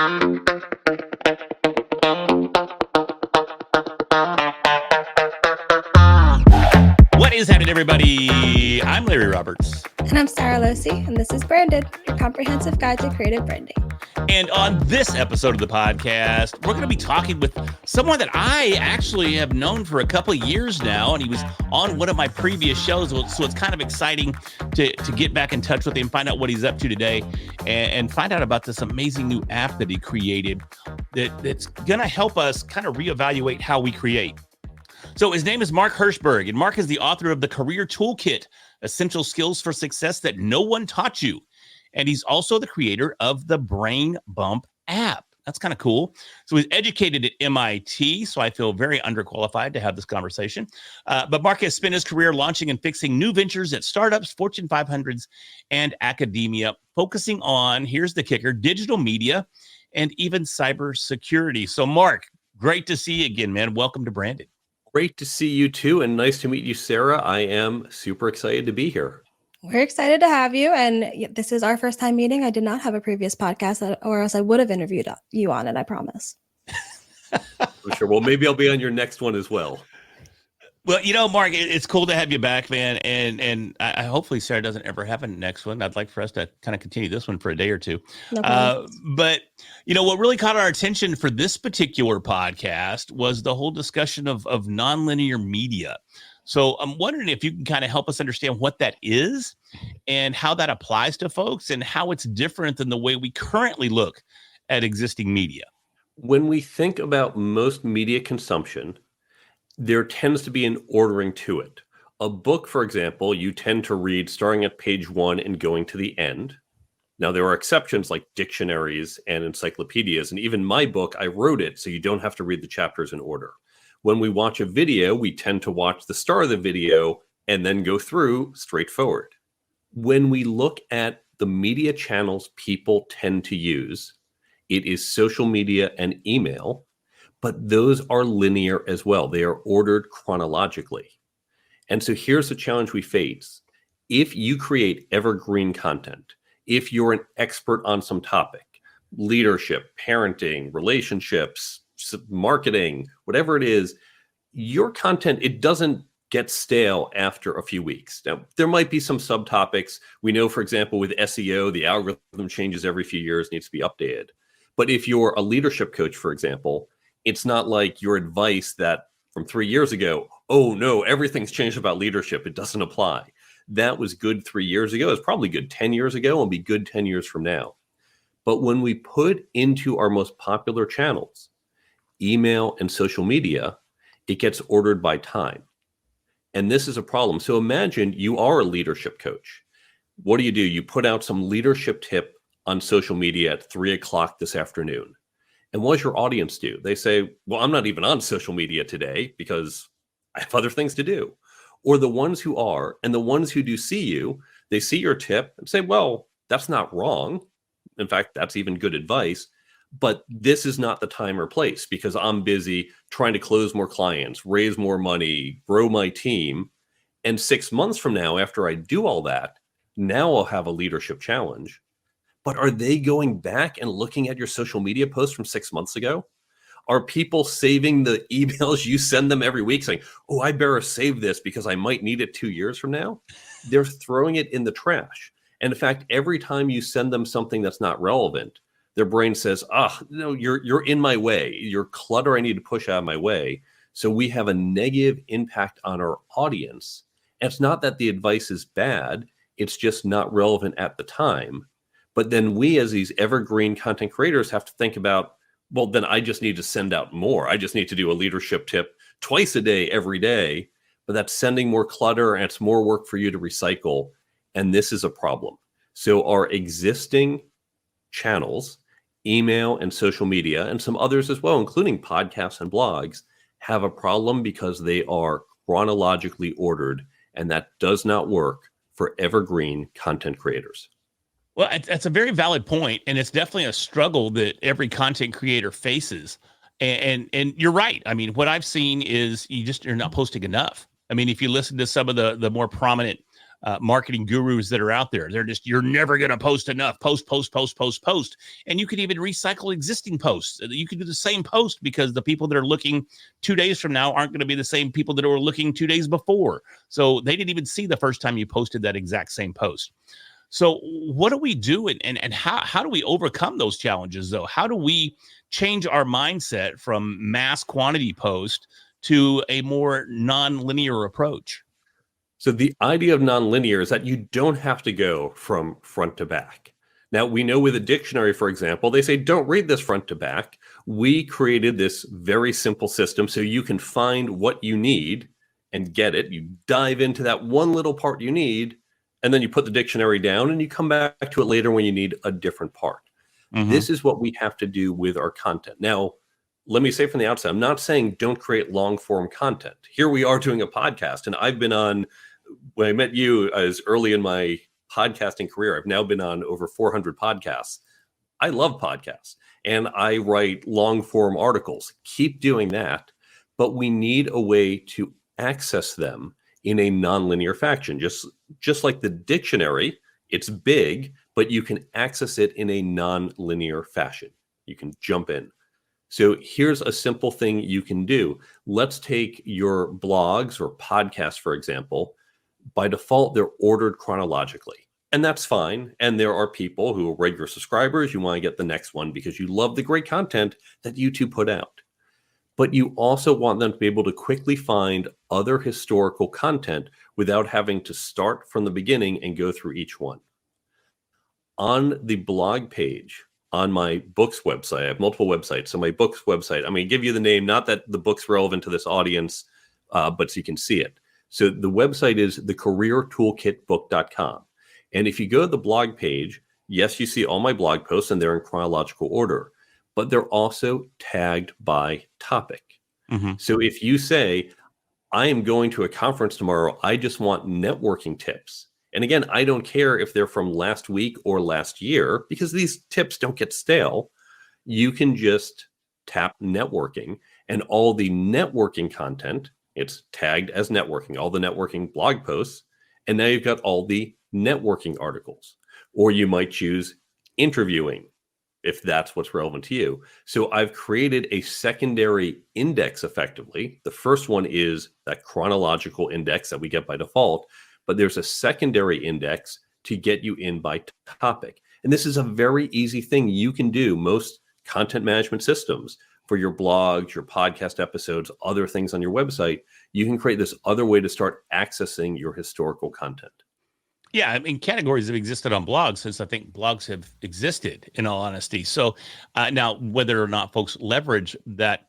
What is happening, everybody? I'm Larry Roberts. And I'm Sarah Losi, and this is Branded, your comprehensive guide to creative branding. And on this episode of the podcast, we're going to be talking with someone that I actually have known for a couple of years now, and he was on one of my previous shows, so it's kind of exciting to get back in touch with him, find out what he's up to today, and find out about this amazing new app that he created that's going to help us kind of reevaluate how we create. So his name is Mark Herschberg, and Mark is the author of the Career Toolkit Essential Skills for Success That No One Taught You. And he's also the creator of the Brain Bump app. That's kind of cool. So he's educated at MIT, so I feel very underqualified to have this conversation. But Mark has spent his career launching and fixing new ventures at startups, Fortune 500s, and academia, focusing on, here's the kicker, digital media and even cybersecurity. So Mark, great to see you again, man. Welcome to Branded. Great to see you too, and nice to meet you, Sarah. I am super excited to be here. We're excited to have you, and this is our first time meeting. I did not have a previous podcast, or else I would have interviewed you on it, I promise. For sure. Well, maybe I'll be on your next one as well. Well, you know, Mark, it's cool to have you back, man, and I hopefully Sarah doesn't ever have a next one. I'd like for us to kind of continue this one for a day or two. No problem. But, you know, what really caught our attention for this particular podcast was the whole discussion of nonlinear media. So I'm wondering if you can kind of help us understand what that is and how that applies to folks and how it's different than the way we currently look at existing media. When we think about most media consumption, there tends to be an ordering to it. A book, for example, you tend to read starting at page 1 and going to the end. Now, there are exceptions like dictionaries and encyclopedias, and even my book, I wrote it so you don't have to read the chapters in order. When we watch a video, we tend to watch the start of the video and then go through straightforward. When we look at the media channels people tend to use, it is social media and email, but those are linear as well. They are ordered chronologically. And so here's the challenge we face. If you create evergreen content, if you're an expert on some topic, leadership, parenting, relationships, marketing, whatever it is, your content, it doesn't get stale after a few weeks. Now, there might be some subtopics. We know, for example, with SEO, the algorithm changes every few years, needs to be updated. But if you're a leadership coach, for example, it's not like your advice that from 3 years ago, oh no, everything's changed about leadership. It doesn't apply. That was good 3 years ago. It's probably good 10 years ago and be good 10 years from now. But when we put into our most popular channels, email and social media, it gets ordered by time. And this is a problem. So imagine you are a leadership coach. What do? You put out some leadership tip on social media at 3:00 this afternoon. And what does your audience do? They say, well, I'm not even on social media today because I have other things to do. Or the ones who are, and the ones who do see you, they see your tip and say, well, that's not wrong. In fact, that's even good advice. But this is not the time or place because I'm busy trying to close more clients, raise more money, grow my team. And 6 months from now, after I do all that, now I'll have a leadership challenge. But are they going back and looking at your social media posts from 6 months ago? Are people saving the emails you send them every week saying, oh, I better save this because I might need it 2 years from now? They're throwing it in the trash. And in fact, every time you send them something that's not relevant, their brain says, no, you're in my way. You're clutter. I need to push out of my way. So we have a negative impact on our audience. And it's not that the advice is bad. It's just not relevant at the time. But then we, as these evergreen content creators, have to think about, well, then I just need to send out more. I just need to do a leadership tip twice a day, every day. But that's sending more clutter and it's more work for you to recycle. And this is a problem. So our existing channels, email and social media, and some others as well, including podcasts and blogs, have a problem because they are chronologically ordered. And that does not work for evergreen content creators. Well, that's a very valid point, and it's definitely a struggle that every content creator faces. And you're right. I mean, what I've seen is you're not posting enough. I mean, if you listen to some of the more prominent marketing gurus that are out there. They're just, you're never going to post enough. Post. And you can even recycle existing posts. You can do the same post because the people that are looking 2 days from now aren't going to be the same people that were looking 2 days before. So they didn't even see the first time you posted that exact same post. So what do we do, and how do we overcome those challenges, though? How do we change our mindset from mass quantity post to a more non-linear approach? So the idea of nonlinear is that you don't have to go from front to back. Now, we know with a dictionary, for example, they say, don't read this front to back. We created this very simple system so you can find what you need and get it. You dive into that one little part you need, and then you put the dictionary down and you come back to it later when you need a different part. Mm-hmm. This is what we have to do with our content. Now, let me say from the outset, I'm not saying don't create long form content. Here we are doing a podcast, and I've been on, when I met you as early in my podcasting career, I've now been on over 400 podcasts. I love podcasts and I write long form articles. Keep doing that, but we need a way to access them in a nonlinear fashion. Just like the dictionary, it's big, but you can access it in a nonlinear fashion. You can jump in. So here's a simple thing you can do. Let's take your blogs or podcasts, for example. By default, they're ordered chronologically, and that's fine. And there are people who are regular subscribers. You want to get the next one because you love the great content that YouTube put out. But you also want them to be able to quickly find other historical content without having to start from the beginning and go through each one. On the blog page, on my books website, I have multiple websites. So my books website, I'm going to give you the name, not that the book's relevant to this audience, but so you can see it. So the website is thecareertoolkitbook.com. And if you go to the blog page, yes, you see all my blog posts and they're in chronological order, but they're also tagged by topic. Mm-hmm. So if you say, I am going to a conference tomorrow, I just want networking tips. And again, I don't care if they're from last week or last year because these tips don't get stale. You can just tap networking, and all the networking content, it's tagged as networking, all the networking blog posts. And now you've got all the networking articles. Or you might choose interviewing if that's what's relevant to you. So I've created a secondary index effectively. The first one is that chronological index that we get by default, but there's a secondary index to get you in by topic. And this is a very easy thing you can do. Most content management systems for your blogs, your podcast episodes, other things on your website, you can create this other way to start accessing your historical content. Yeah, I mean, categories have existed on blogs since I think blogs have existed, in all honesty. So now, whether or not folks leverage that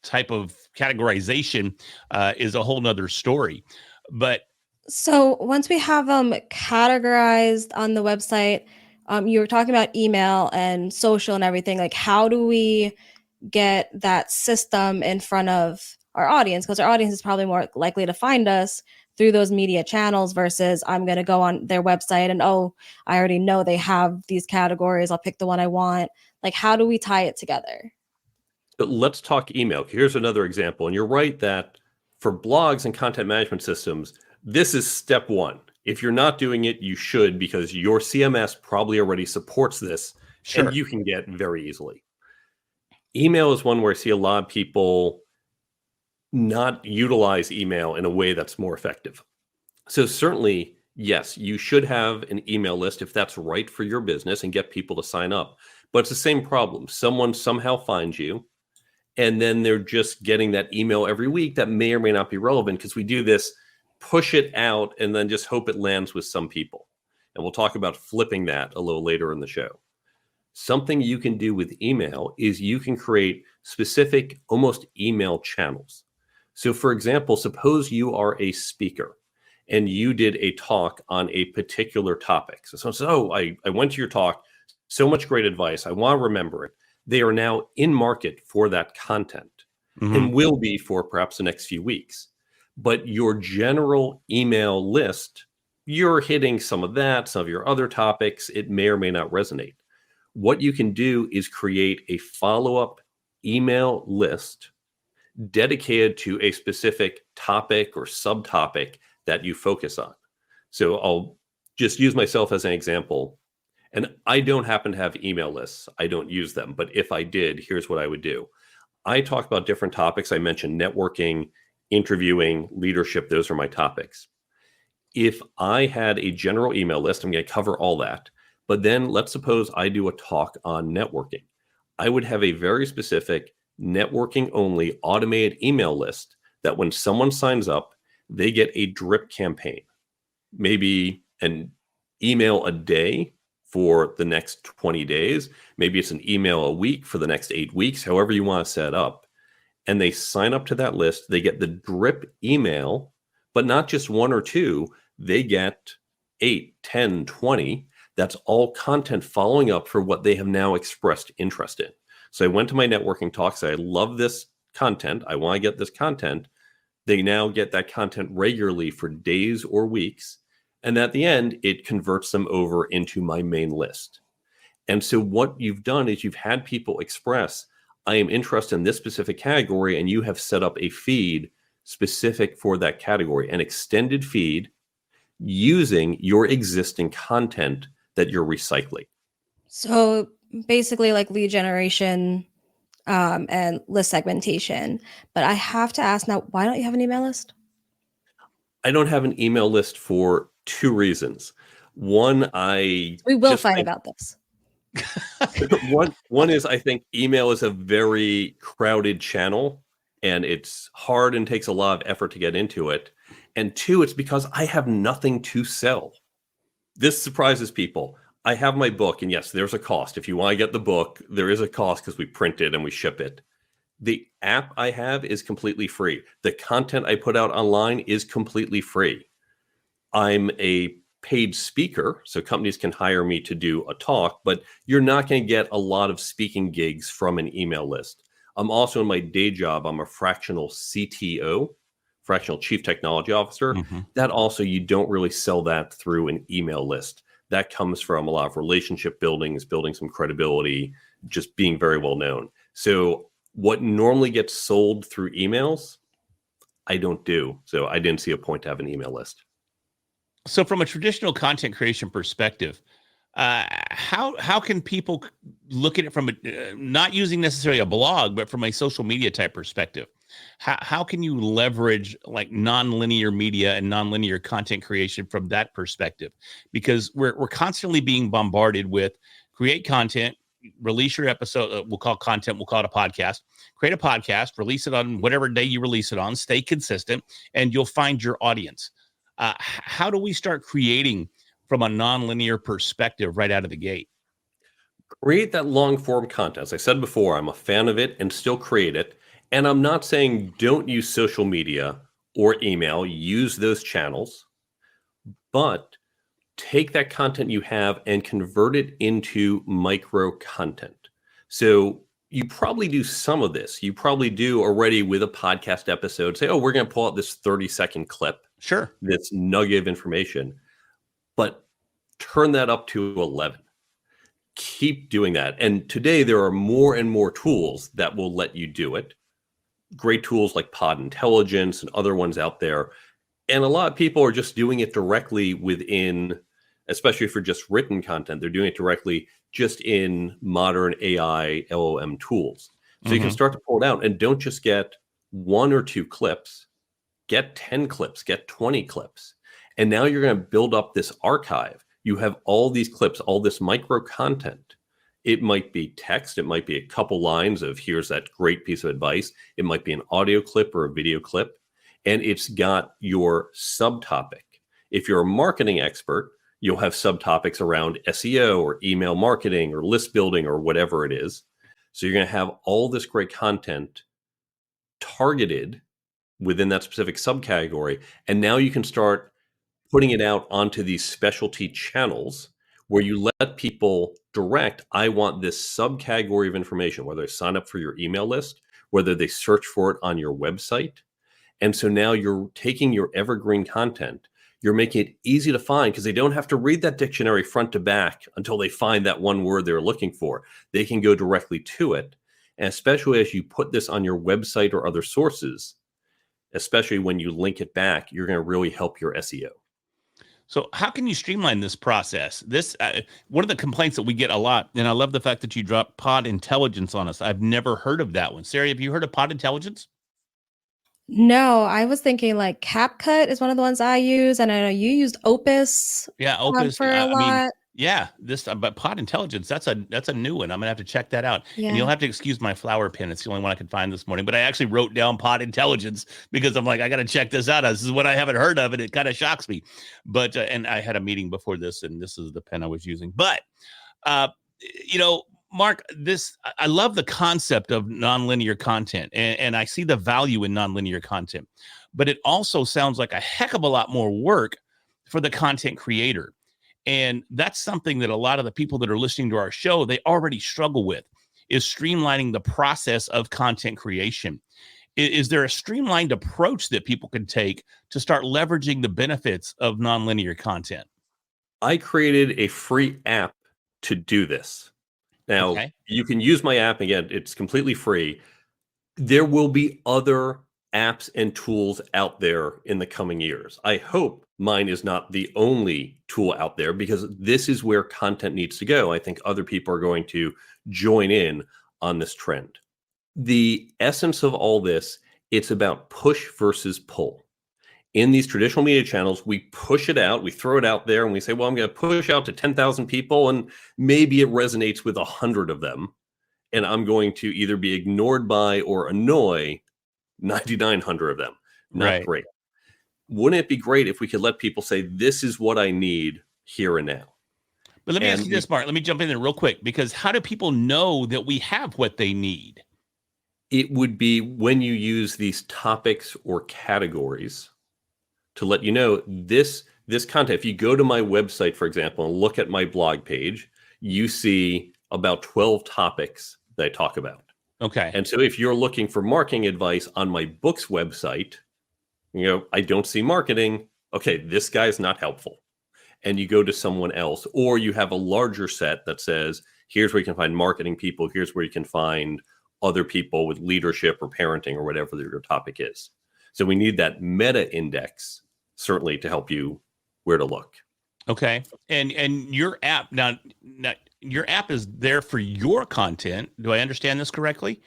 type of categorization is a whole nother story. But so once we have them categorized on the website, you were talking about email and social and everything. Like, how do we get that system in front of our audience? Because our audience is probably more likely to find us through those media channels versus I'm going to go on their website and, oh, I already know they have these categories. I'll pick the one I want. Like, how do we tie it together? But let's talk email. Here's another example. And you're right that for blogs and content management systems, this is step one. If you're not doing it, you should, because your CMS probably already supports this. Sure. And you can get very easily. Email is one where I see a lot of people not utilize email in a way that's more effective. So certainly, yes, you should have an email list if that's right for your business and get people to sign up. But it's the same problem. Someone somehow finds you, and then they're just getting that email every week that may or may not be relevant, because we do this, push it out, and then just hope it lands with some people. And we'll talk about flipping that a little later in the show. Something you can do with email is you can create specific, almost email channels. So for example, suppose you are a speaker and you did a talk on a particular topic. So someone says, oh, I went to your talk, so much great advice, I want to remember it. They are now in market for that content, and will be for perhaps the next few weeks. But your general email list, you're hitting some of that, some of your other topics, it may or may not resonate. What you can do is create a follow-up email list dedicated to a specific topic or subtopic that you focus on. So I'll just use myself as an example. And I don't happen to have email lists. I don't use them. But if I did, here's what I would do. I talk about different topics. I mentioned networking, interviewing, leadership. Those are my topics. If I had a general email list, I'm going to cover all that. But then let's suppose I do a talk on networking. I would have a very specific networking only automated email list that when someone signs up, they get a drip campaign, maybe an email a day for the next 20 days. Maybe it's an email a week for the next 8 weeks, however you want to set up. And they sign up to that list. They get the drip email, but not just one or two. They get 8, 10, 20. That's all content following up for what they have now expressed interest in. So I went to my networking talk, said, I love this content. I want to get this content. They now get that content regularly for days or weeks. And at the end, it converts them over into my main list. And so what you've done is you've had people express, I am interested in this specific category, and you have set up a feed specific for that category, an extended feed using your existing content that you're recycling. So basically like lead generation and list segmentation. But I have to ask now, why don't you have an email list? I don't have an email list for two reasons. One, We will fight about this. one is I think email is a very crowded channel, and it's hard and takes a lot of effort to get into it. And two, it's because I have nothing to sell. This surprises people. I have my book, and yes, there's a cost. If you want to get the book, there is a cost because we print it and we ship it. The app I have is completely free. The content I put out online is completely free. I'm a paid speaker, so companies can hire me to do a talk, but you're not going to get a lot of speaking gigs from an email list. I'm also in my day job, I'm a fractional CTO, fractional chief technology officer. That also, you don't really sell that through an email list. That comes from a lot of relationship building some credibility, just being very well known. So what normally gets sold through emails, I don't do. So I didn't see a point to have an email list. So from a traditional content creation perspective, how can people look at it from not using necessarily a blog, but from a social media type perspective? How can you leverage like non-linear media and non-linear content creation from that perspective? Because we're constantly being bombarded with create content, release your episode. We'll call content, we'll call it a podcast. Create a podcast, release it on whatever day you release it on, stay consistent, and you'll find your audience. How do we start creating from a non-linear perspective right out of the gate? Create that long form content. As I said before, I'm a fan of it and still create it. And I'm not saying don't use social media or email, use those channels, but take that content you have and convert it into micro content. So you probably do some of this. You probably do already with a podcast episode. Say, oh, we're going to pull out this 30-second clip. Sure. This nugget of information, but turn that up to 11. Keep doing that. And today there are more and more tools that will let you do it. Great tools like Pod Intelligence and other ones out there. And a lot of people are just doing it directly within, especially for just written content, they're doing it directly just in modern AI LLM tools. So you can start to pull it out and don't just get 1 or 2 clips, get 10 clips, get 20 clips. And now you're going to build up this archive. You have all these clips, all this micro content. It might be text. It might be a couple lines of here's that great piece of advice. It might be an audio clip or a video clip. And it's got your subtopic. If you're a marketing expert, you'll have subtopics around SEO or email marketing or list building or whatever it is. So you're going to have all this great content targeted within that specific subcategory. And now you can start putting it out onto these specialty channels where you let people direct, I want this subcategory of information, whether they sign up for your email list, whether they search for it on your website. And so now you're taking your evergreen content, you're making it easy to find because they don't have to read that dictionary front to back until they find that one word they're looking for. They can go directly to it. And especially as you put this on your website or other sources, especially when you link it back, you're going to really help your SEO. So how can you streamline this process? This one of the complaints that we get a lot, and I love the fact that you dropped Pod Intelligence on us. I've never heard of that one. Sarah, have you heard of Pod Intelligence? No, I was thinking like CapCut is one of the ones I use, and I know you used Opus Yeah, Opus. for a I mean, lot. yeah, this but Pod Intelligence. That's a new one. I'm gonna have to check that out. And you'll Yeah. have to excuse my flower pen. It's the only one I could find this morning. But I actually wrote down Pod Intelligence because I'm like, I got to check this out. This is what I haven't heard of, and it kind of shocks me. But and I had a meeting before this, and this is the pen I was using. But uh, you know, Mark, I love the concept of nonlinear content, and I see the value in nonlinear content. But it also sounds like a heck of a lot more work for the content creator. And that's something that a lot of the people that are listening to our show, they already struggle with, is streamlining the process of content creation. Is there a streamlined approach that people can take to start leveraging the benefits of nonlinear content? I created a free app to do this. Now, Okay. you can use my app. Again, it's completely free. There will be other apps and tools out there in the coming years. I hope mine is not the only tool out there, because this is where content needs to go. I think other people are going to join in on this trend. The essence of all this, it's about push versus pull. In these traditional media channels, we push it out, we throw it out there, and we say, well, I'm going to push out to 10,000 people, and maybe it resonates with 100 of them. And I'm going to either be ignored by or annoy 9,900 of them. Not Right. great. Wouldn't it be great if we could let people say, this is what I need here and now? But let me ask And you this, Mark. Let me jump in there real quick, because how do people know that we have what they need? it would be when you use these topics or categories to let you know this content. If you go to my website, for example, and look at my blog page, you see about 12 topics that I talk about. Okay. And so if you're looking for marketing advice on my book's website, I don't see marketing. Okay, this guy's not helpful. And you go to someone else, or you have a larger set that says, here's where you can find marketing people. Here's where you can find other people with leadership or parenting or whatever your topic is. So we need that meta index certainly to help you where to look. Okay. And your app now your app is there for your content. Do I understand this correctly?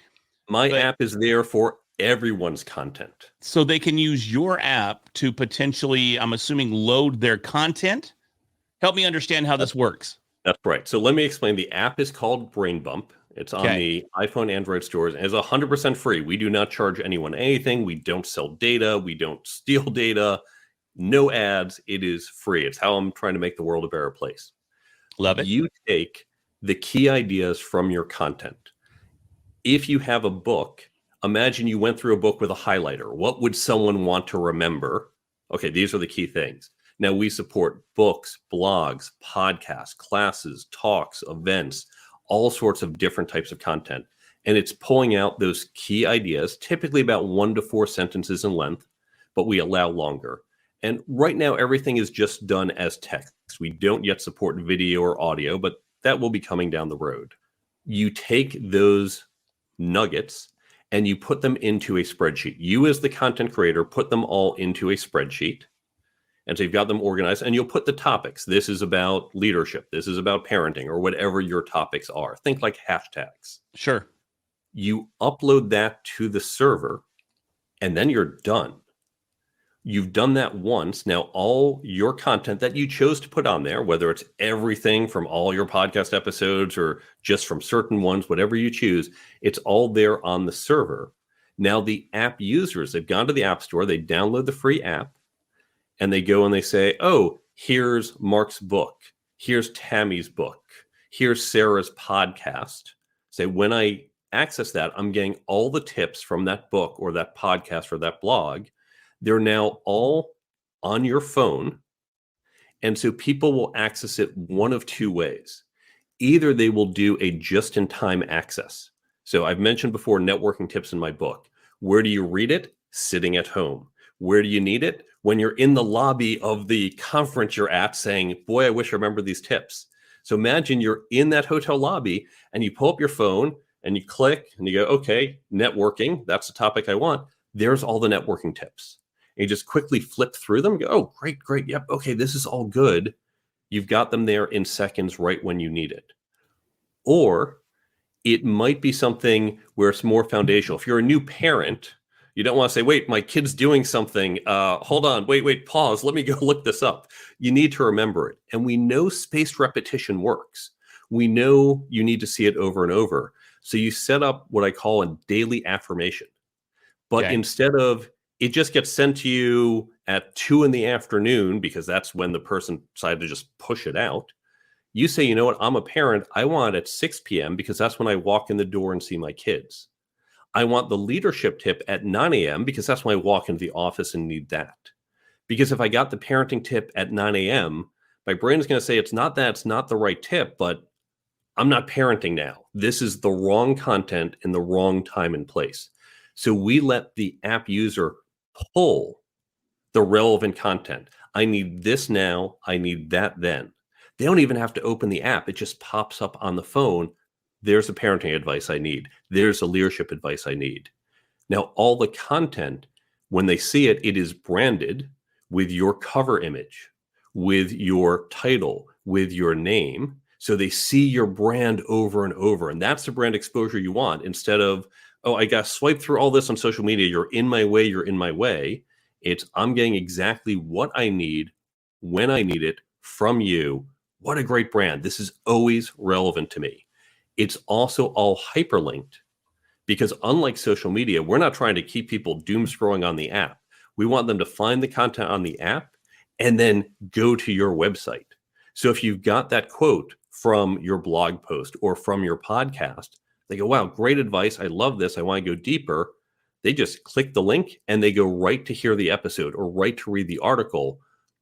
My app is there for everyone's content. So they can use your app to potentially, I'm assuming, load their content. Help me understand how this works. That's right. So let me explain. The app is called Brain Bump. It's on Okay. the iPhone, Android stores, and it's 100% free. We do not charge anyone anything. We don't sell data. We don't steal data. No ads. It is free. It's how I'm trying to make the world a better place. Love it. You take the key ideas from your content. If you have a book, imagine you went through a book with a highlighter. What would someone want to remember? Okay, these are the key things. Now, we support books, blogs, podcasts, classes, talks, events, all sorts of different types of content. And it's pulling out those key ideas, typically about 1 to 4 sentences in length, but we allow longer. And right now, everything is just done as text. We don't yet support video or audio, but that will be coming down the road. You take those nuggets and you put them into a spreadsheet. You, as the content creator, put them all into a spreadsheet. And so you've got them organized, and you'll put the topics. This is about leadership. This is about parenting, or whatever your topics are. Think like hashtags. Sure. You upload that to the server, and then you're done. You've done that once. Now, all your content that you chose to put on there, whether it's everything from all your podcast episodes or just from certain ones, whatever you choose, it's all there on the server. Now, the app users, they've gone to the App Store, they download the free app, and they go and they say, oh, here's Mark's book. Here's Tammy's book. Here's Sarah's podcast. Say, when I access that, I'm getting all the tips from that book or that podcast or that blog. They're now all on your phone. And so people will access it one of two ways. Either they will do a just-in-time access. So I've mentioned before networking tips in my book. Where do you read it? Sitting at home. Where do you need it? When you're in the lobby of the conference you're at saying, boy, I wish I remember these tips. So imagine you're in that hotel lobby and you pull up your phone and you click and you go, okay, networking, that's the topic I want. There's all the networking tips. and you just quickly flip through them, go, oh, great, great. Yep. Okay. This is all good. You've got them there in seconds right when you need it. Or it might be something where it's more foundational. If you're a new parent, you don't want to say, wait, my kid's doing something. Hold on, wait, pause. Let me go look this up. You need to remember it. And we know spaced repetition works. We know you need to see it over and over. So you set up what I call a daily affirmation. But instead of it just gets sent to you at 2 p.m, because that's when the person decided to just push it out, you say, you know what, I'm a parent. I want it at 6 p.m. because that's when I walk in the door and see my kids. I want the leadership tip at 9 a.m. because that's when I walk into the office and need that. Because if I got the parenting tip at 9 a.m., my brain is going to say it's not the right tip, but I'm not parenting now. This is the wrong content in the wrong time and place. So we let the app user pull the relevant content. I need this now. I need that then. They don't even have to open the app. It just pops up on the phone. There's the parenting advice I need. There's the leadership advice I need. Now, all the content, when they see it, it is branded with your cover image, with your title, with your name. So they see your brand over and over. And that's the brand exposure you want. Instead of, oh, I got to swipe through all this on social media. You're in my way. You're in my way. It's I'm getting exactly what I need when I need it from you. What a great brand. This is always relevant to me. It's also all hyperlinked because unlike social media, we're not trying to keep people doom scrolling on the app. We want them to find the content on the app and then go to your website. So if you've got that quote from your blog post or from your podcast, they go, wow, great advice. I love this. I want to go deeper. They just click the link and they go right to hear the episode or right to read the article,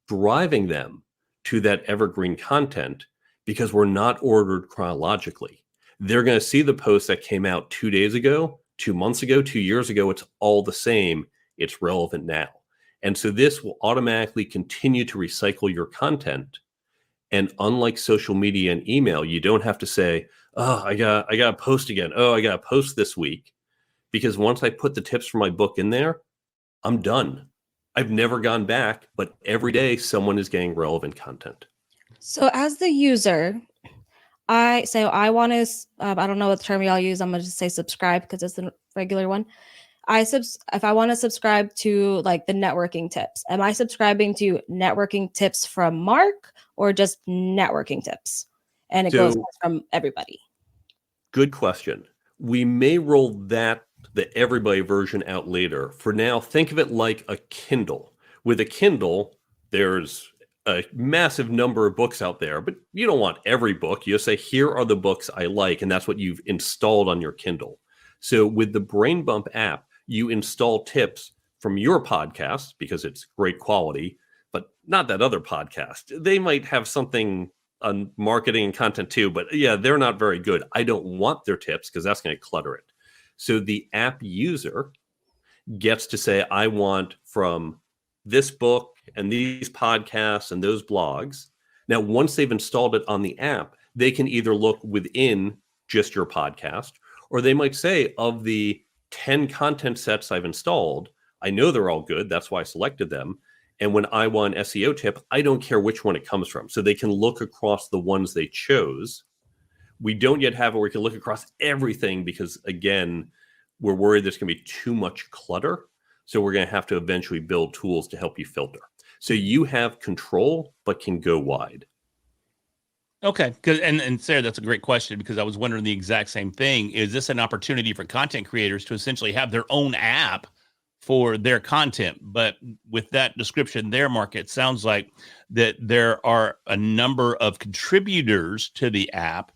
driving them to that evergreen content because we're not ordered chronologically. They're going to see the post that came out 2 days ago, 2 months ago, 2 years ago. It's all the same. It's relevant now. And so this will automatically continue to recycle your content. And unlike social media and email, you don't have to say, oh, I got to post again. Oh, I got to post this week. Because once I put the tips for my book in there, I'm done. I've never gone back, but every day someone is getting relevant content. So as the user, I want to, I don't know what term y'all use. I'm going to just say subscribe because it's the regular one. If I want to subscribe to like the networking tips, am I subscribing to networking tips from Mark or just networking tips? And it goes from everybody. Good question. We may roll the everybody version out later. For now, think of it like a Kindle. With a Kindle, there's a massive number of books out there, but you don't want every book. You just say, here are the books I like, and that's what you've installed on your Kindle. So with the Brain Bump app, you install tips from your podcast because it's great quality, but not that other podcast. They might have something on marketing and content too, but yeah, they're not very good. I don't want their tips because that's going to clutter it. So the app user gets to say, I want from this book and these podcasts and those blogs. Now, once they've installed it on the app, they can either look within just your podcast, or they might say, of the 10 content sets I've installed, I know they're all good. That's why I selected them. And when I want an SEO tip, I don't care which one it comes from. So they can look across the ones they chose. We don't yet have it where we can look across everything because, again, we're worried there's going to be too much clutter. So we're going to have to eventually build tools to help you filter. So you have control, but can go wide. Okay. And Sarah, that's a great question because I was wondering the exact same thing. Is this an opportunity for content creators to essentially have their own app for their content? But with that description there, Mark, it sounds like that there are a number of contributors to the app,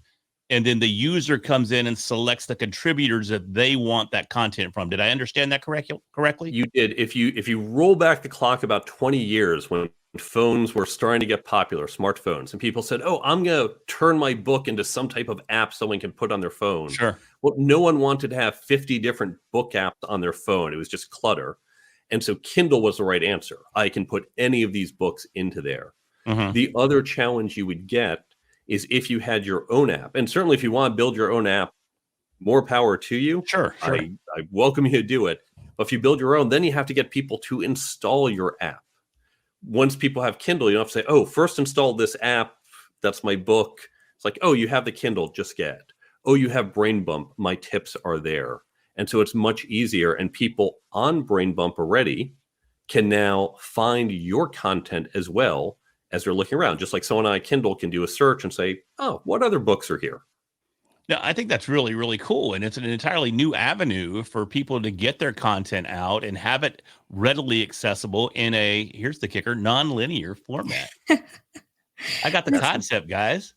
and then the user comes in and selects the contributors that they want that content from. Did I understand that correctly? You did. If you roll back the clock about 20 years when phones were starting to get popular, smartphones, and people said, oh, I'm going to turn my book into some type of app someone can put on their phone. Sure. Well, no one wanted to have 50 different book apps on their phone. It was just clutter. And so Kindle was the right answer. I can put any of these books into there. Mm-hmm. The other challenge you would get is if you had your own app. And certainly if you want to build your own app, more power to you. Sure. I welcome you to do it. But if you build your own, then you have to get people to install your app. Once people have Kindle, you don't have to say, oh, first install this app. That's my book. It's like, oh, you have the Kindle, just get it. Oh, you have Brain Bump. My tips are there. And so it's much easier. And people on Brain Bump already can now find your content as well as they're looking around. Just like someone on Kindle can do a search and say, oh, what other books are here? Now, I think that's really, really cool. And it's an entirely new avenue for people to get their content out and have it readily accessible in a, here's the kicker, non-linear format. I got the concept, guys.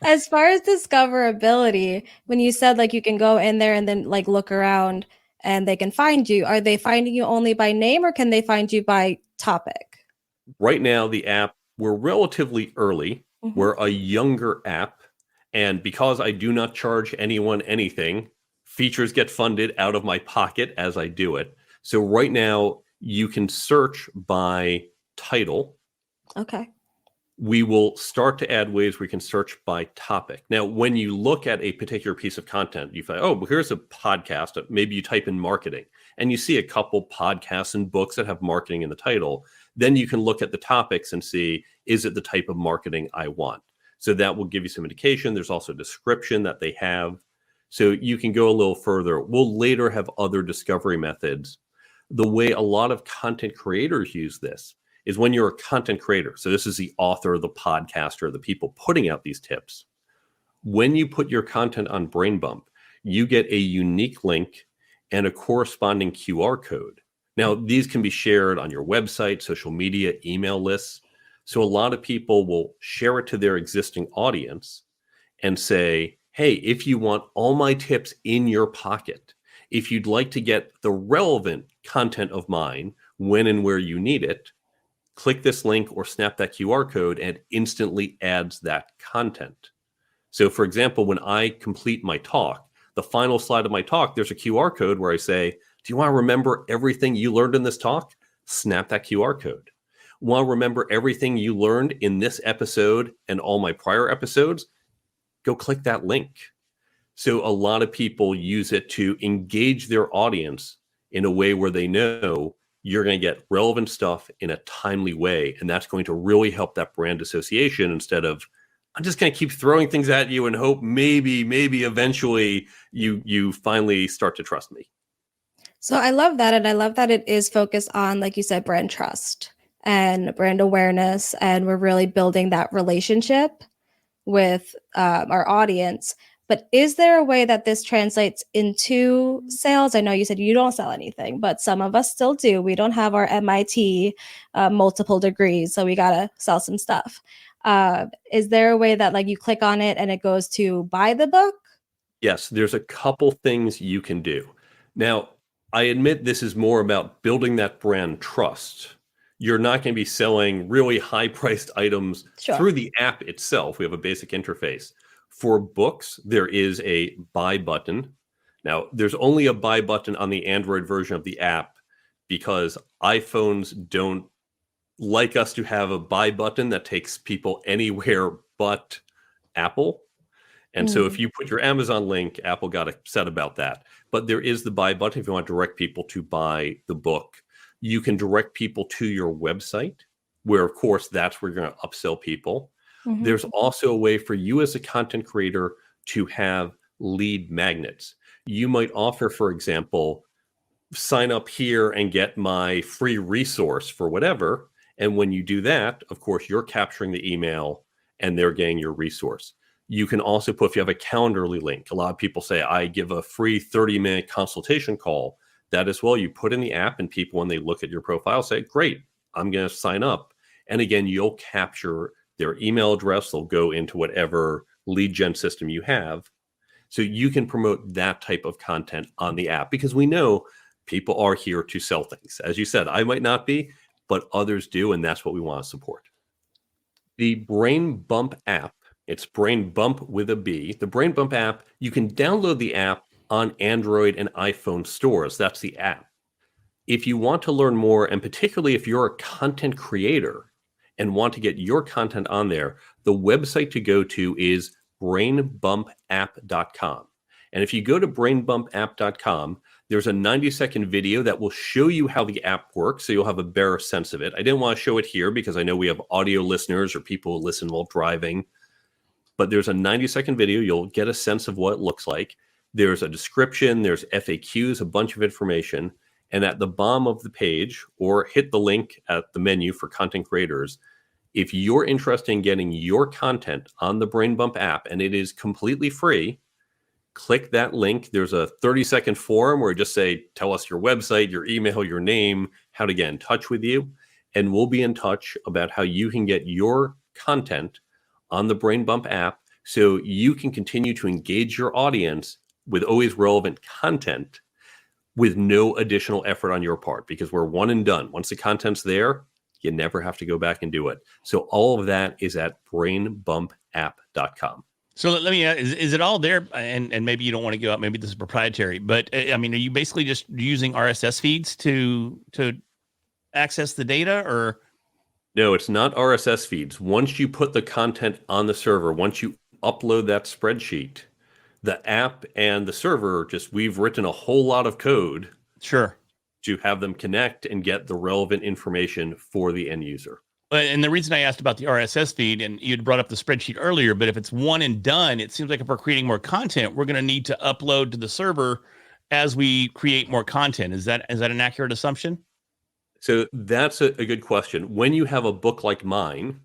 As far as discoverability, when you said like you can go in there and then like look around and they can find you, are they finding you only by name or can they find you by topic? Right now, the app, we're relatively early. We're a younger app. And because I do not charge anyone anything, features get funded out of my pocket as I do it. So right now, you can search by title. Okay. We will start to add ways where you can search by topic. Now, when you look at a particular piece of content, you find, oh, well, here's a podcast. Maybe you type in marketing and you see a couple podcasts and books that have marketing in the title. Then you can look at the topics and see, is it the type of marketing I want? So that will give you some indication. There's also a description that they have. So you can go a little further. We'll later have other discovery methods. The way a lot of content creators use this is when you're a content creator. So this is the author, the podcaster, the people putting out these tips. When you put your content on Brain Bump, you get a unique link and a corresponding QR code. Now, these can be shared on your website, social media, email lists. So a lot of people will share it to their existing audience and say, hey, if you want all my tips in your pocket, if you'd like to get the relevant content of mine when and where you need it, click this link or snap that QR code and it instantly adds that content. So for example, when I complete my talk, the final slide of my talk, there's a QR code where I say, do you want to remember everything you learned in this talk? Snap that QR code. Want to remember everything you learned in this episode and all my prior episodes? Go click that link. So a lot of people use it to engage their audience in a way where they know you're going to get relevant stuff in a timely way. And that's going to really help that brand association instead of, I'm just going to keep throwing things at you and hope maybe eventually you finally start to trust me. So I love that. And I love that it is focused on, like you said, brand trust and brand awareness. And we're really building that relationship with our audience. But is there a way that this translates into sales? I know you said you don't sell anything, but some of us still do. We don't have our MIT multiple degrees, so we got to sell some stuff. Is there a way that like you click on it and it goes to buy the book? Yes, there's a couple things you can do. Now, I admit this is more about building that brand trust. You're not going to be selling really high-priced items through the app itself. We have a basic interface. For books, there is a buy button. Now, there's only a buy button on the Android version of the app because iPhones don't like us to have a buy button that takes people anywhere but Apple. And so if you put your Amazon link, Apple got upset about that. But there is the buy button if you want to direct people to buy the book. You can direct people to your website, where, of course, that's where you're going to upsell people. There's also a way for you as a content creator to have lead magnets. You might offer, for example, sign up here and get my free resource for whatever. And when you do that, of course, you're capturing the email and they're getting your resource. You can also put, if you have a Calendly link, a lot of people say, I give a free 30-minute consultation call. That as well, you put in the app and people, when they look at your profile, say, great, I'm going to sign up. And again, you'll capture their email address. They'll go into whatever lead gen system you have. So you can promote that type of content on the app because we know people are here to sell things. As you said, I might not be, but others do. And that's what we want to support. The Brain Bump app, it's Brain Bump with a B. The Brain Bump app, you can download the app on Android and iPhone stores. That's the app. If you want to learn more, and particularly if you're a content creator and want to get your content on there, the website to go to is brainbumpapp.com. And if you go to brainbumpapp.com, there's a 90-second video that will show you how the app works, so you'll have a better sense of it. I didn't want to show it here because I know we have audio listeners or people who listen while driving. But there's a 90-second video. You'll get a sense of what it looks like. There's a description. There's FAQs, a bunch of information. And at the bottom of the page, or hit the link at the menu for content creators, if you're interested in getting your content on the BrainBump app, and it is completely free, click that link. There's a 30-second form where just say, tell us your website, your email, your name, how to get in touch with you. And we'll be in touch about how you can get your content on the BrainBump app so you can continue to engage your audience with always relevant content with no additional effort on your part, because we're one and done. Once the content's there, you never have to go back and do it. So all of that is at brainbumpapp.com. So let me, is it all there? And maybe you don't want to go out, maybe this is proprietary, but I mean, are you basically just using RSS feeds to access the data, or? No, it's not RSS feeds. Once you put the content on the server, once you upload that spreadsheet, the app and the server, we've written a whole lot of code. Sure. To have them connect and get the relevant information for the end user. And the reason I asked about the RSS feed, and you'd brought up the spreadsheet earlier, but if it's one and done, it seems like if we're creating more content, we're going to need to upload to the server as we create more content. Is that an accurate assumption? So that's a good question. When you have a book like mine,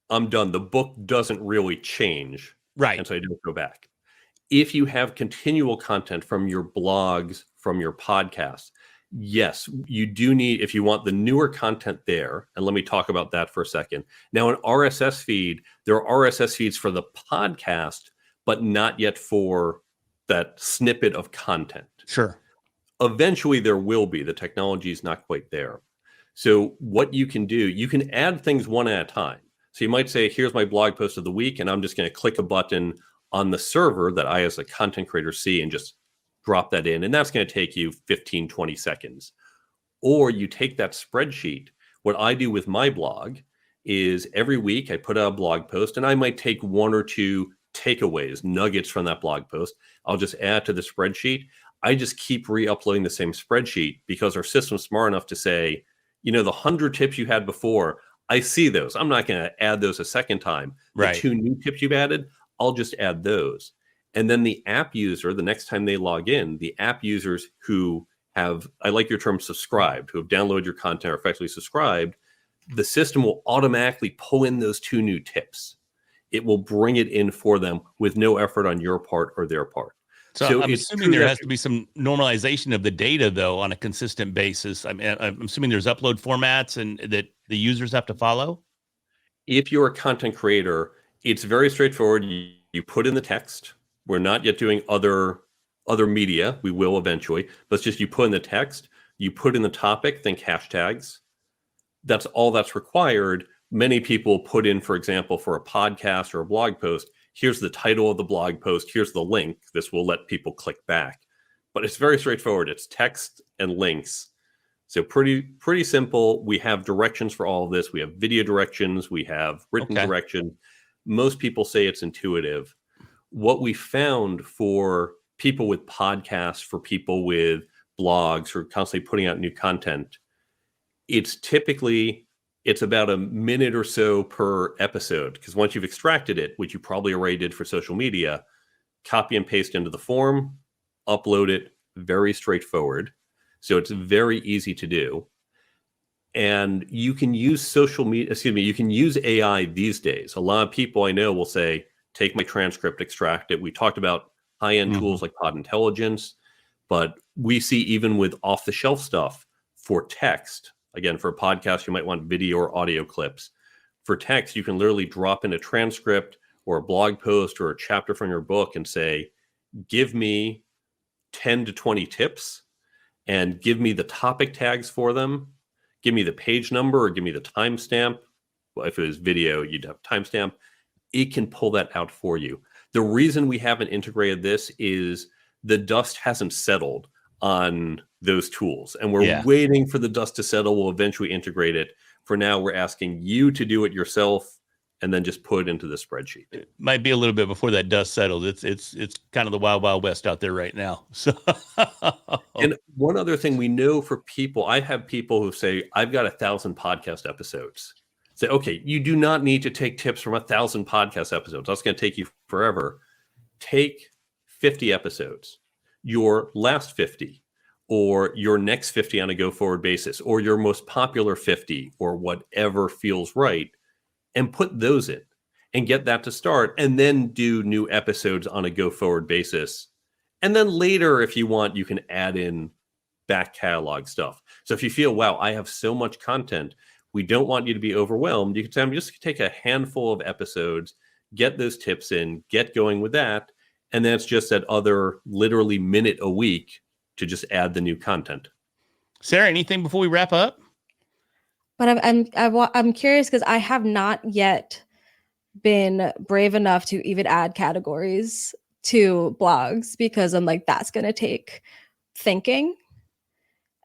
I'm done. The book doesn't really change. Right. And so I don't go back. If you have continual content from your blogs, from your podcasts, yes, you do need, if you want the newer content there, and let me talk about that for a second. Now, an RSS feed, there are RSS feeds for the podcast, but not yet for that snippet of content. Sure. Eventually, there will be. The technology is not quite there. So what you can do, you can add things one at a time. So you might say, here's my blog post of the week, and I'm just going to click a button on the server that I, as a content creator, see and just drop that in. And that's going to take you 15, 20 seconds. Or you take that spreadsheet. What I do with my blog is every week I put out a blog post, and I might take one or two takeaways, nuggets from that blog post. I'll just add to the spreadsheet. I just keep re-uploading the same spreadsheet because our system's smart enough to say, the 100 tips you had before, I see those. I'm not going to add those a second time. Right. The 2 new tips you've added, I'll just add those. And then the app user, the next time they log in, the app users who have, I like your term subscribed, who have downloaded your content or effectively subscribed, the system will automatically pull in those 2 new tips. It will bring it in for them with no effort on your part or their part. So I'm assuming there has to be some normalization of the data, though, on a consistent basis. I mean, I'm assuming there's upload formats and that the users have to follow. If you're a content creator, it's very straightforward. You put in the text. We're not yet doing other media. We will eventually. But it's just you put in the text. You put in the topic. Think hashtags. That's all that's required. Many people put in, for example, for a podcast or a blog post, here's the title of the blog post. Here's the link. This will let people click back. But it's very straightforward. It's text and links. So pretty simple. We have directions for all of this. We have video directions. We have written direction. Most people say it's intuitive. What we found for people with podcasts, for people with blogs who are constantly putting out new content, it's about a minute or so per episode. Because once you've extracted it, which you probably already did for social media, copy and paste into the form, upload it, very straightforward. So it's very easy to do. And you can use you can use AI these days. A lot of people I know will say, take my transcript, extract it. We talked about high-end tools like Pod Intelligence, but we see even with off-the-shelf stuff for text. Again, for a podcast, you might want video or audio clips. For text, you can literally drop in a transcript or a blog post or a chapter from your book and say, give me 10 to 20 tips and give me the topic tags for them. Give me the page number or give me the timestamp. Well, if it was video, you'd have timestamp. It can pull that out for you. The reason we haven't integrated this is the dust hasn't settled on those tools. And we're waiting for the dust to settle. We'll eventually integrate it. For now, we're asking you to do it yourself and then just put it into the spreadsheet. It might be a little bit before that dust settles. It's kind of the wild, wild west out there right now. So, and one other thing we know for people, I have people who say, I've got 1,000 podcast episodes. Say, okay, you do not need to take tips from 1,000 podcast episodes. That's going to take you forever. Take 50 episodes, your last 50, or your next 50 on a go forward basis, or your most popular 50, or whatever feels right, and put those in and get that to start, and then do new episodes on a go forward basis. And then later, if you want, you can add in back catalog stuff. So if you feel, wow, I have so much content, we don't want you to be overwhelmed. You can say, I'm just going to take a handful of episodes, get those tips in, get going with that. And then it's just that other literally minute a week to just add the new content. Sarah, anything before we wrap up? But I'm curious because I have not yet been brave enough to even add categories to blogs because I'm like, that's going to take thinking.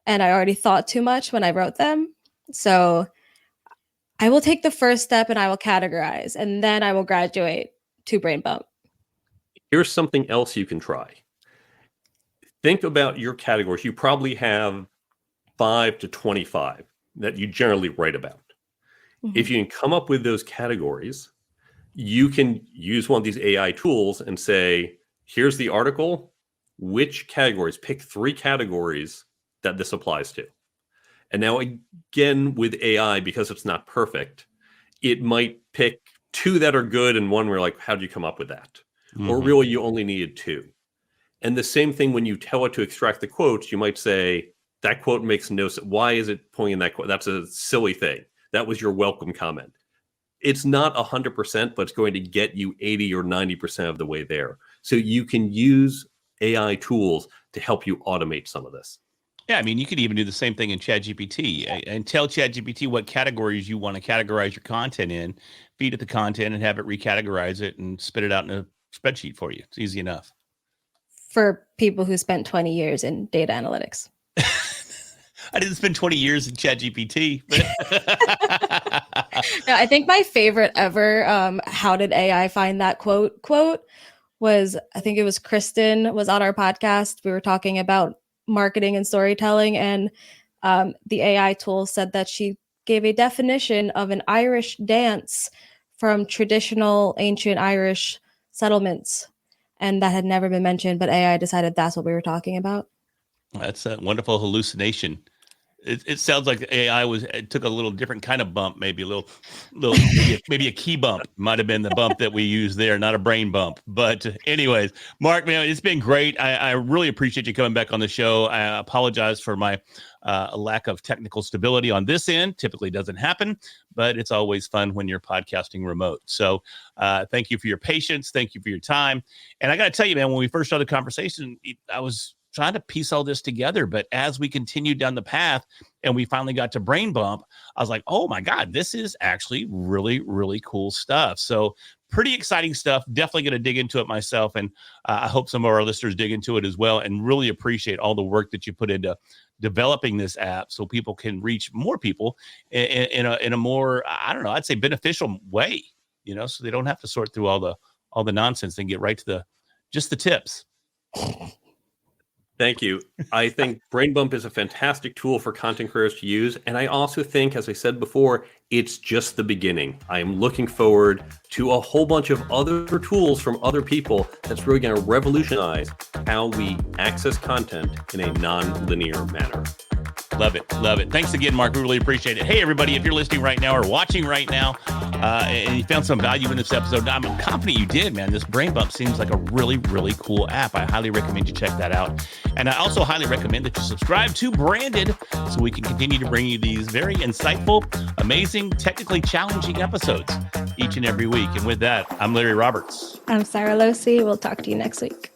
And I already thought too much when I wrote them. So I will take the first step and I will categorize, and then I will graduate to brain bump. Here's something else you can try. Think about your categories. You probably have 5 to 25 that you generally write about. Mm-hmm. If you can come up with those categories, you can use one of these AI tools and say, here's the article, which categories, pick 3 categories that this applies to. And now again, with AI, because it's not perfect, it might pick 2 that are good and 1 where like, how'd you come up with that? Mm-hmm. Or really you only needed 2. And the same thing when you tell it to extract the quotes, you might say, that quote makes no sense. Why is it pointing that quote? That's a silly thing. That was your welcome comment. It's not 100%, but it's going to get you 80 or 90% of the way there. So you can use AI tools to help you automate some of this. Yeah, I mean, you could even do the same thing in ChatGPT and tell ChatGPT what categories you want to categorize your content in, feed it the content and have it recategorize it and spit it out in a spreadsheet for you. It's easy enough. For people who spent 20 years in data analytics. I didn't spend 20 years in ChatGPT. But No, I think my favorite ever, how did AI find that quote was, I think it was Kristen was on our podcast. We were talking about marketing and storytelling, and the AI tool said that she gave a definition of an Irish dance from traditional ancient Irish settlements, and that had never been mentioned, but AI decided that's what we were talking about. That's a wonderful hallucination. It sounds like AI took a little different kind of bump, maybe maybe a key bump might have been the bump that we used there, not a brain bump. But anyways, Mark, man, it's been great. I really appreciate you coming back on the show. I apologize for my lack of technical stability on this end. Typically doesn't happen, but it's always fun when you're podcasting remote. So thank you for your patience. Thank you for your time. And I got to tell you, man, when we first started the conversation, I was trying to piece all this together. But as we continued down the path and we finally got to brain bump, I was like, oh my God, this is actually really, really cool stuff. So pretty exciting stuff. Definitely going to dig into it myself. And I hope some of our listeners dig into it as well, and really appreciate all the work that you put into developing this app so people can reach more people in a more, I don't know, I'd say beneficial way, so they don't have to sort through all the nonsense and get right to just the tips. Thank you. I think Brain Bump is a fantastic tool for content creators to use. And I also think, as I said before, it's just the beginning. I am looking forward to a whole bunch of other tools from other people that's really going to revolutionize how we access content in a non-linear manner. Love it. Love it. Thanks again, Mark. We really appreciate it. Hey, everybody, if you're listening right now or watching right now and you found some value in this episode, I'm confident you did, man. This Brain Bump seems like a really, really cool app. I highly recommend you check that out. And I also highly recommend that you subscribe to Branded so we can continue to bring you these very insightful, amazing, technically challenging episodes each and every week. And with that, I'm Larry Roberts. I'm Sarah Losi. We'll talk to you next week.